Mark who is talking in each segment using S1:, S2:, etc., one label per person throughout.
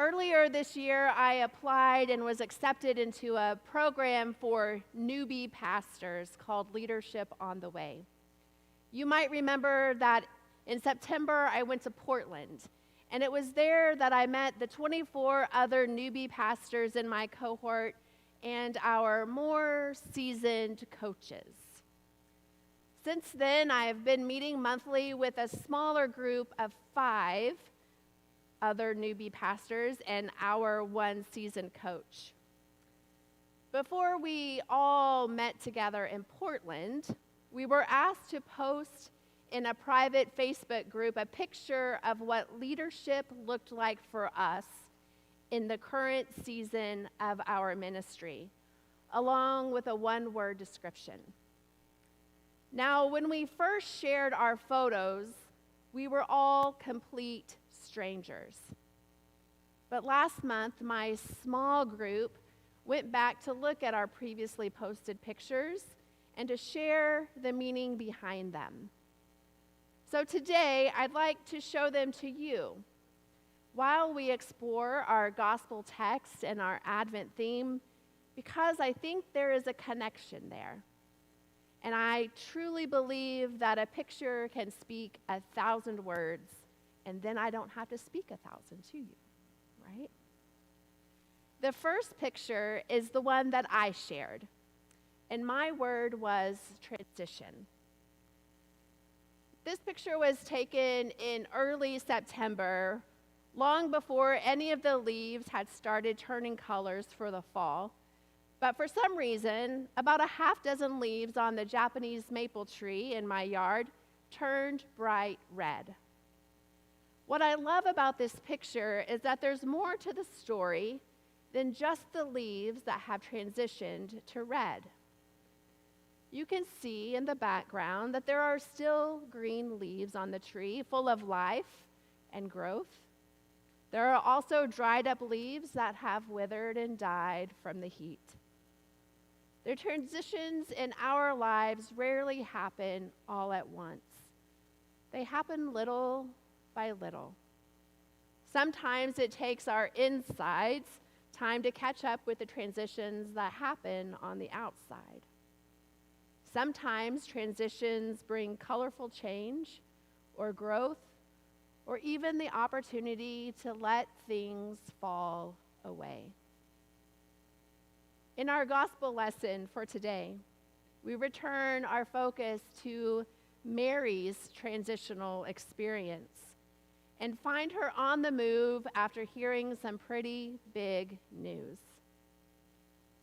S1: Earlier this year, I applied and was accepted into a program for newbie pastors called Leadership on the Way. You might remember that in September, I went to Portland, and it was there that I met the 24 other newbie pastors in my cohort and our more seasoned coaches. Since then, I have been meeting monthly with a smaller group of 5 other newbie pastors and our one seasoned coach. Before we all met together in Portland, we were asked to post in a private Facebook group a picture of what leadership looked like for us in the current season of our ministry, along with a one-word description. Now, when we first shared our photos, we were all complete strangers. But last month, my small group went back to look at our previously posted pictures and to share the meaning behind them. So today, I'd like to show them to you while we explore our gospel text and our Advent theme, because I think there is a connection there. And I truly believe that a picture can speak 1,000 words, and then I don't have to speak 1,000 to you, right? The first picture is the one that I shared, and my word was transition. This picture was taken in early September, long before any of the leaves had started turning colors for the fall. But for some reason, about a half dozen leaves on the Japanese maple tree in my yard turned bright red. What I love about this picture is that there's more to the story than just the leaves that have transitioned to red. You can see in the background that there are still green leaves on the tree, full of life and growth. There are also dried up leaves that have withered and died from the heat. The transitions in our lives rarely happen all at once. They happen little by little. Sometimes it takes our insides time to catch up with the transitions that happen on the outside. Sometimes transitions bring colorful change or growth, or even the opportunity to let things fall away. In our gospel lesson for today, we return our focus to Mary's transitional experience and find her on the move after hearing some pretty big news.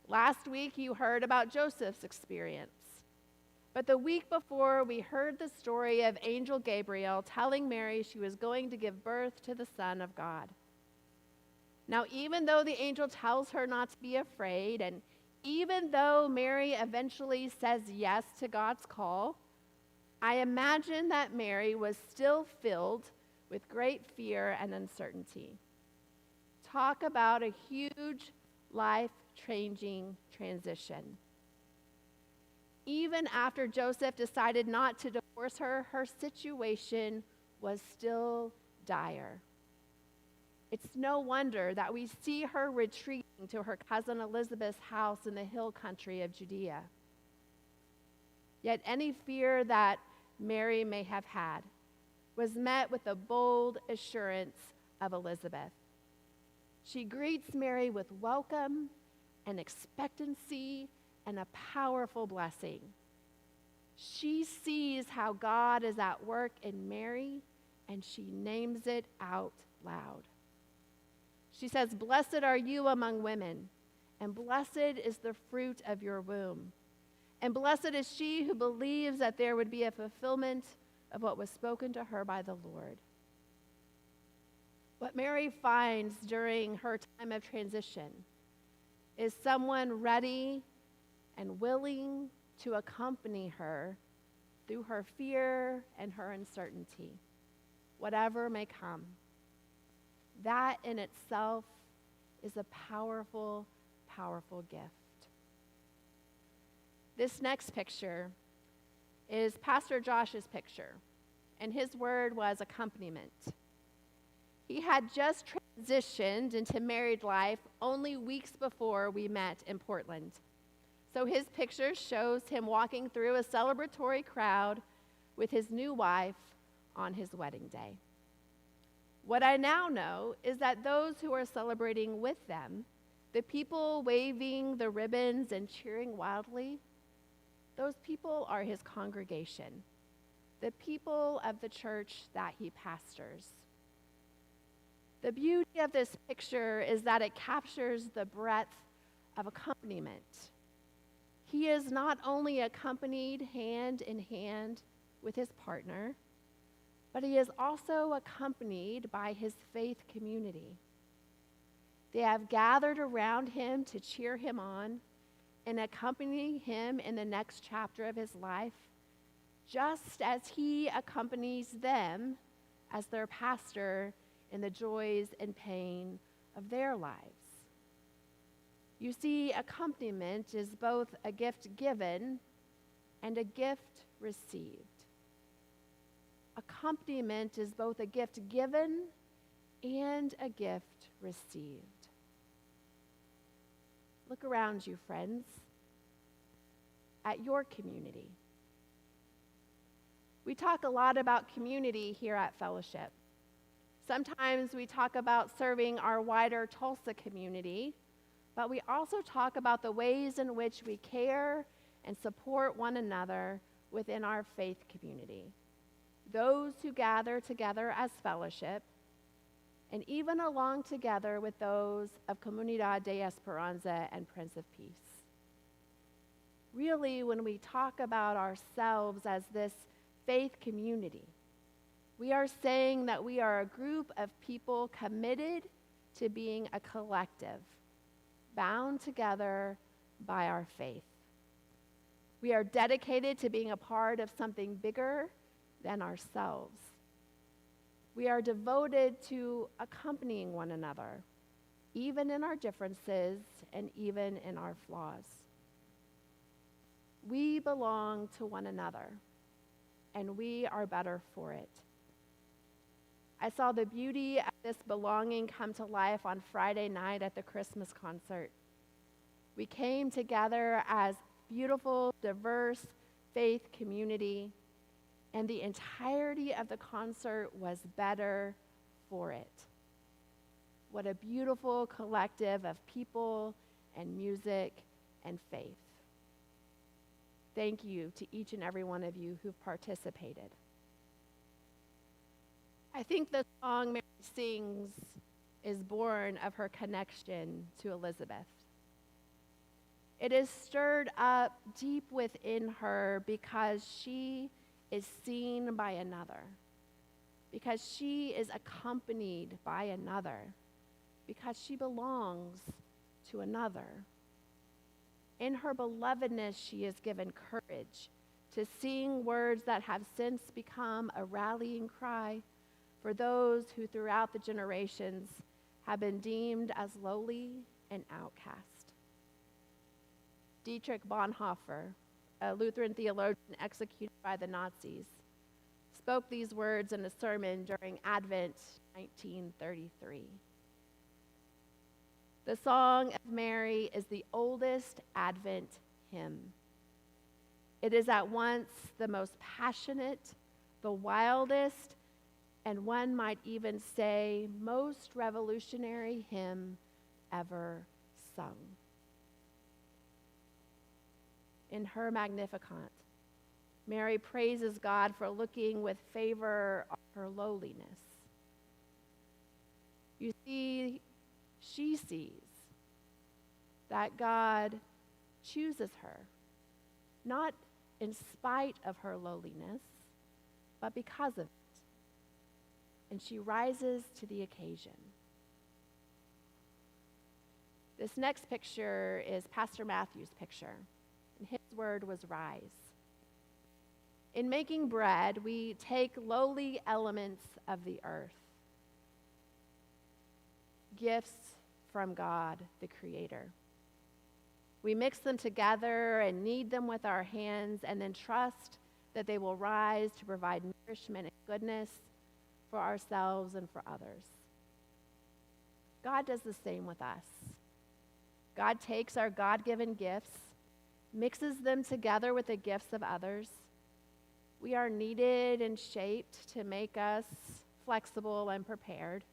S1: Last week, you heard about Joseph's experience, but the week before, we heard the story of Angel Gabriel telling Mary she was going to give birth to the Son of God. Now, even though the angel tells her not to be afraid, and even though Mary eventually says yes to God's call, I imagine that Mary was still filled with great fear and uncertainty. Talk about a huge, life-changing transition. Even after Joseph decided not to divorce her, her situation was still dire. It's no wonder that we see her retreating to her cousin Elizabeth's house in the hill country of Judea. Yet any fear that Mary may have had was met with the bold assurance of Elizabeth. She greets Mary with welcome and expectancy and a powerful blessing. She sees how God is at work in Mary, and she names it out loud. She says, "Blessed are you among women, and blessed is the fruit of your womb. And blessed is she who believes that there would be a fulfillment of what was spoken to her by the Lord." What Mary finds during her time of transition is someone ready and willing to accompany her through her fear and her uncertainty, whatever may come. That in itself is a powerful, powerful gift. This next picture is Pastor Josh's picture, and his word was accompaniment. He had just transitioned into married life only weeks before we met in Portland. So his picture shows him walking through a celebratory crowd with his new wife on his wedding day. What I now know is that those who are celebrating with them, the people waving the ribbons and cheering wildly, those people are his congregation, the people of the church that he pastors. The beauty of this picture is that it captures the breadth of accompaniment. He is not only accompanied hand in hand with his partner, but he is also accompanied by his faith community. They have gathered around him to cheer him on and accompany him in the next chapter of his life, just as he accompanies them as their pastor in the joys and pain of their lives. You see, accompaniment is both a gift given and a gift received. Accompaniment is both a gift given and a gift received. Look around you, friends, at your community. We talk a lot about community here at Fellowship. Sometimes we talk about serving our wider Tulsa community, but we also talk about the ways in which we care and support one another within our faith community. Those who gather together as fellowship, and even along together with those of Comunidad de Esperanza and Prince of Peace. Really, when we talk about ourselves as this faith community, we are saying that we are a group of people committed to being a collective, bound together by our faith. We are dedicated to being a part of something bigger than ourselves. We are devoted to accompanying one another, even in our differences and even in our flaws. We belong to one another, and we are better for it. I saw the beauty of this belonging come to life on Friday night at the Christmas concert. We came together as beautiful, diverse faith community, and the entirety of the concert was better for it. What a beautiful collective of people and music and faith. Thank you to each and every one of you who've participated. I think the song Mary sings is born of her connection to Elizabeth. It is stirred up deep within her because she is seen by another, because she is accompanied by another, because she belongs to another. In her belovedness, she is given courage to sing words that have since become a rallying cry for those who throughout the generations have been deemed as lowly and outcast. Dietrich Bonhoeffer, a Lutheran theologian executed by the Nazis, spoke these words in a sermon during Advent 1933. The Song of Mary is the oldest Advent hymn. It is at once the most passionate, the wildest, and one might even say most revolutionary hymn ever sung. In her Magnificat, Mary praises God for looking with favor on her lowliness. You see, she sees that God chooses her, not in spite of her lowliness, but because of it. And she rises to the occasion. This next picture is Pastor Matthew's picture, and his word was rise. In making bread, we take lowly elements of the earth, gifts from God, the Creator. We mix them together and knead them with our hands and then trust that they will rise to provide nourishment and goodness for ourselves and for others. God does the same with us. God takes our God-given gifts, mixes them together with the gifts of others. We are kneaded and shaped to make us flexible and prepared.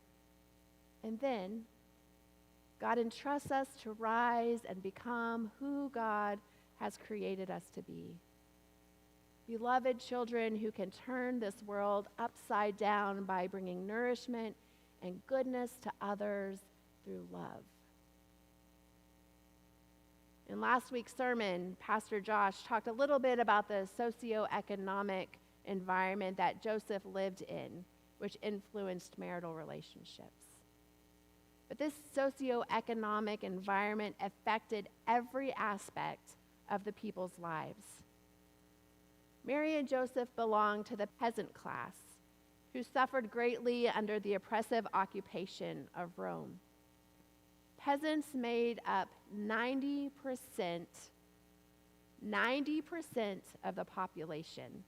S1: And then God entrusts us to rise and become who God has created us to be. Beloved children who can turn this world upside down by bringing nourishment and goodness to others through love. In last week's sermon, Pastor Josh talked a little bit about the socioeconomic environment that Joseph lived in, which influenced marital relationships. But this socioeconomic environment affected every aspect of the people's lives. Mary and Joseph belonged to the peasant class, who suffered greatly under the oppressive occupation of Rome. Peasants made up 90% of the population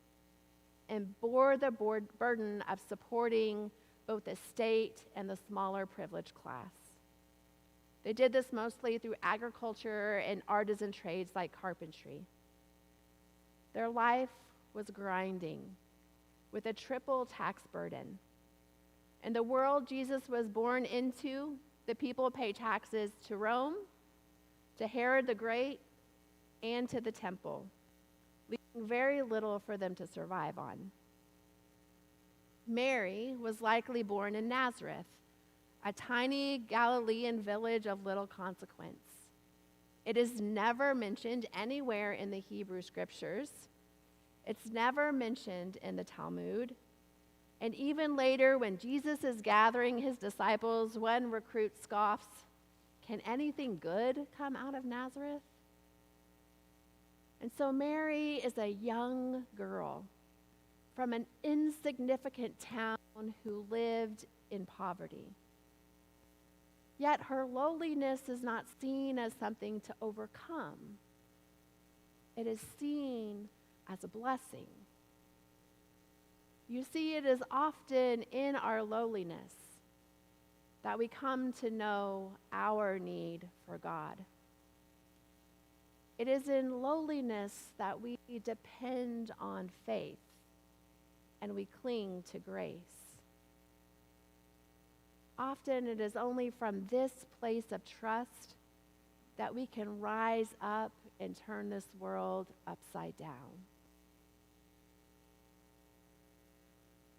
S1: and bore the burden of supporting both the state and the smaller privileged class. They did this mostly through agriculture and artisan trades like carpentry. Their life was grinding with a triple tax burden. In the world Jesus was born into, the people pay taxes to Rome, to Herod the Great, and to the temple, leaving very little for them to survive on. Mary was likely born in Nazareth, a tiny Galilean village of little consequence. It is never mentioned anywhere in the Hebrew scriptures. It's never mentioned in the Talmud. And even later, when Jesus is gathering his disciples, one recruit scoffs, "Can anything good come out of Nazareth?" And so Mary is a young girl from an insignificant town who lived in poverty. Yet her lowliness is not seen as something to overcome. It is seen as a blessing. You see, it is often in our lowliness that we come to know our need for God. It is in lowliness that we depend on faith and we cling to grace. Often it is only from this place of trust that we can rise up and turn this world upside down.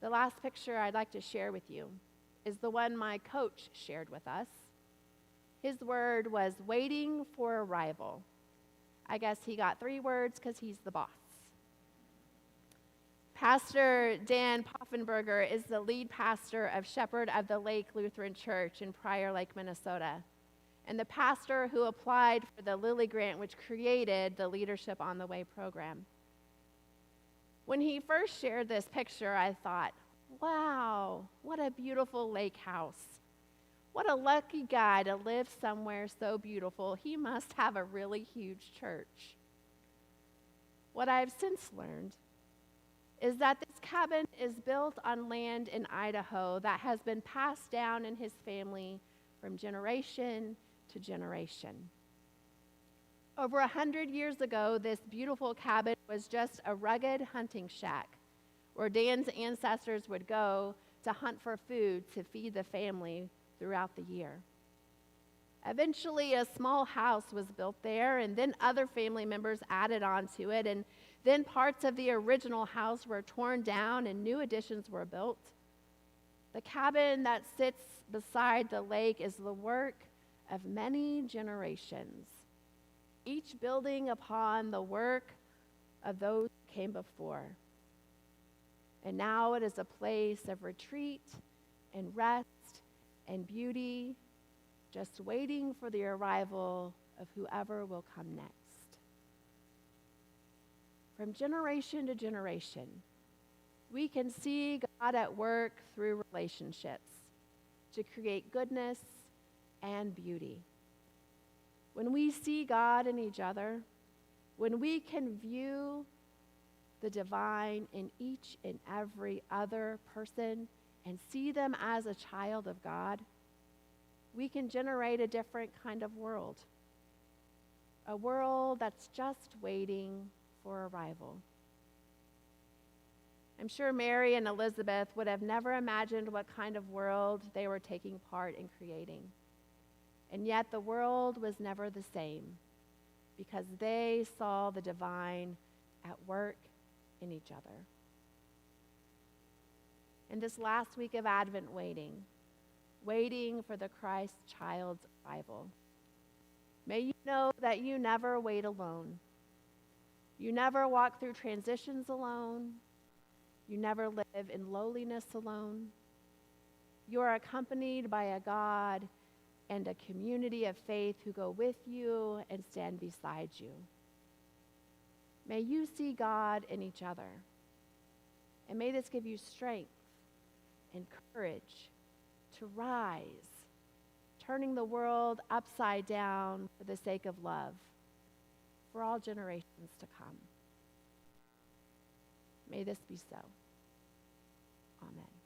S1: The last picture I'd like to share with you is the one my coach shared with us. His word was waiting for arrival. I guess he got 3 words because he's the boss. Pastor Dan Poffenberger is the lead pastor of Shepherd of the Lake Lutheran Church in Prior Lake, Minnesota, and the pastor who applied for the Lilly Grant, which created the Leadership on the Way program. When he first shared this picture, I thought, wow, what a beautiful lake house. What a lucky guy to live somewhere so beautiful. He must have a really huge church. What I've since learned is that this cabin is built on land in Idaho that has been passed down in his family from generation to generation. Over 100 years ago, this beautiful cabin was just a rugged hunting shack where Dan's ancestors would go to hunt for food to feed the family throughout the year. Eventually, a small house was built there, and then other family members added on to it, and then parts of the original house were torn down and new additions were built. The cabin that sits beside the lake is the work of many generations, each building upon the work of those who came before. And now it is a place of retreat and rest and beauty, just waiting for the arrival of whoever will come next. From generation to generation, we can see God at work through relationships to create goodness and beauty. When we see God in each other, when we can view the divine in each and every other person and see them as a child of God, we can generate a different kind of world. A world that's just waiting for arrival. I'm sure Mary and Elizabeth would have never imagined what kind of world they were taking part in creating. And yet the world was never the same because they saw the divine at work in each other. In this last week of Advent waiting for the Christ child's arrival, may you know that you never wait alone. You never walk through transitions alone. You never live in lowliness alone. You are accompanied by a God and a community of faith who go with you and stand beside you. May you see God in each other. And may this give you strength and courage to rise, turning the world upside down for the sake of love for all generations to come. May this be so. Amen.